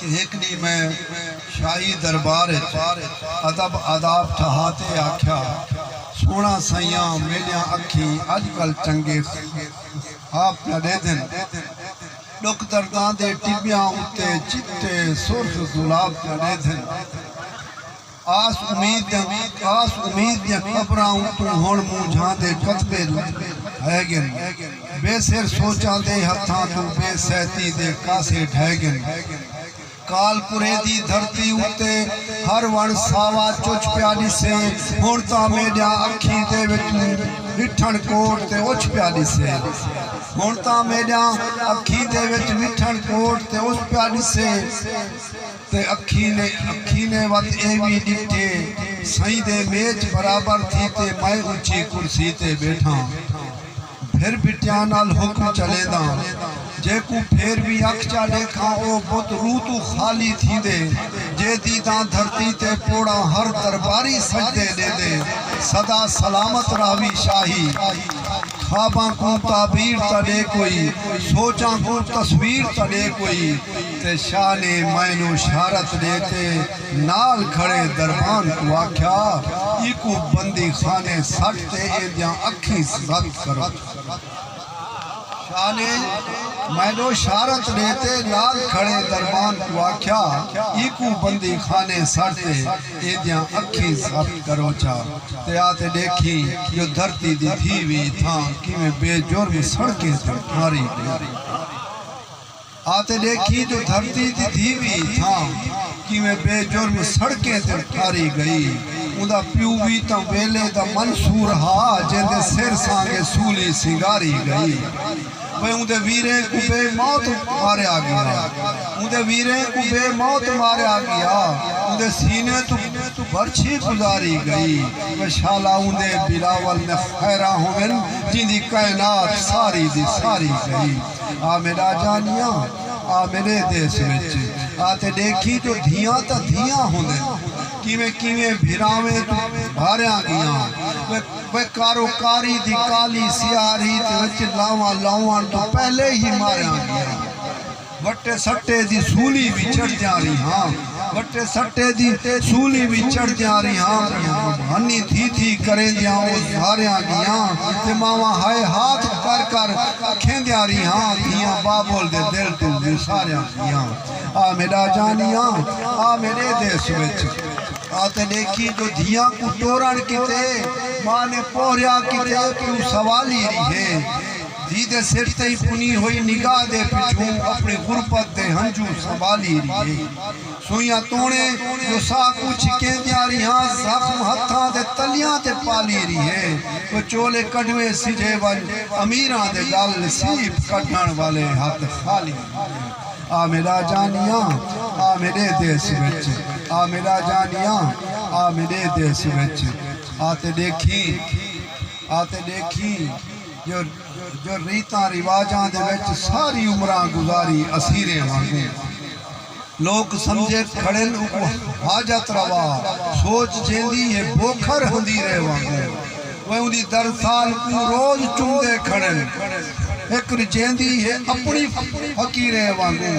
ایک دی میں شاہی دربار ادب آداب ٹھہاتے آکھیا سونا سیاں میلیاں اکھی اج کل چنگے آپ نہ دے دن ڈک درداں دے ٹبیاں اتے چٹے سرخ گلاب نہ دے دن آس امید دیا خبراں تو ہون مونجھاں دے کتبے ہے گن بے سر سوچاں دے ہتھاں تو بے سہتی دے کاسے ڈھے گن کال پورے دی دھرتی اتے ہر ون ساوا چوچ پیالی سے ہونتا میڈیا اکھی دے وچوں مٹھن کوٹ تے اوچ پیالی سے ہونتا میڈیا اکھی دے وچ مٹھن کوٹ تے اوچ پیالی سے تے اکھی نے وقت ایوی ڈٹھے سائیں دے میچ برابر تھی تے میں اونچی کرسی تے بیٹھا پھر بٹیاں نال حکم چلے دا جے کو پھر بھی اکچا دیکھا او بہت روح تو خالی تھی دے جے دیداں دھرتی تے پوڑا ہر درباری سجدے دے دے صدا سلامت راوی شاہی خواباں کو تعبیر تلے کوئی سوچاں کو تصویر تلے کوئی تے شاہ نے مینو شارت دیتے نال کھڑے دربان کو آکھیا ای کو بندی خانے سٹتے ایدیاں اکھی سرد کرو شاہ نے مینو شارت دیتے نال کھڑے دربان کو آکھیا ای کو بندی خانے سٹتے ایدیاں اکھی سرد کرو چا تے آتے دیکھی جو دھرتی دی تھی بھی تھا کہ میں بے جرم سڑکیں تے ماری گئی آتے دیکھی جو دھرتی دی تھی بھی تھا کہ میں بے جرم سڑکیں تے ماری گئی اندہ پیو بھی تا ویلے دا منصور ہا جیندے سر سانگے سولی سنگاری گئی وہ اندے ویرے کو بے موت مارے آگیا اندے ویرے کو بے موت مارے آگیا اندے سینے تو برچھی گزاری گئی وہ شالا اندے بلاول میں خیرہ ہوئن جن کائنات ساری دی ساری گئی میرا جانیاں میرے دیس وچ آتے دیکھی جو دھیاں تا دھیاں ہوندے کیویں بھیراویں تو بھاریاں گیاں وہ کاروکاری دی کالی سیاری تے وچ لاواں تو پہلے ہی ماریاں گیاں وٹے سٹے دی سولی بھی چڑھ جا رہی ہاں وٹے سٹے دی سولی بھی چڑھ جا رہی ہاں ہنی تھی کریں دیاں وہ بھاریاں گیاں تے ماما ہائے ہاتھ کر کھیں دیا رہی ہاں دھیاں بابول دے دل تو ساریاں گیاں میرا جانیاں میرے دیس وچ آتے دیکھی جو دھیاں کو ٹورن کتے ماں نے پوریا کتے کیوں سوالی رہی ہے دیدے سر تے پنی ہوئی نگاہ دے پچھوں اپنی غربت دے ہنجو سنبھالی رہی سوئیاں تونے جو ساکو چھکیں دیا رہی ہاں زخم ہتھاں دے تلیاں تے پالی رہی ہے وہ چولے کڑوے سجے ون امیران دے گال نصیب کٹھن والے ہاتھ خالی میرا جانیاں میرے دیس وچ میرا جانیاں میرے دیس وچ آتے دیکھی جو ریتاں رواجاں دے وچ ساری عمران گزاری اسیرے وانگے لوگ سمجھے کھڑن کو حاجت روا سوچ جیندی ہے بوکھر ہندیرے وانگے وہ اندھی در سال کو روز چندے کھڑن ایک جیندی ہے اپنی فقیرے وانگے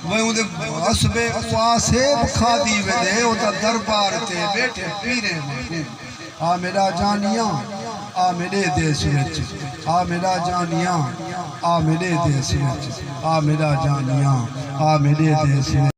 وہ اندھے عصبے قواسیب کھادی ویدے اوتا دربار تے بیٹھے پیرے وانگے میرا جانیاں میرے دیس وچ میرا جانیاں میرے دیس وچ میرا جانیاں میرے دیس وچ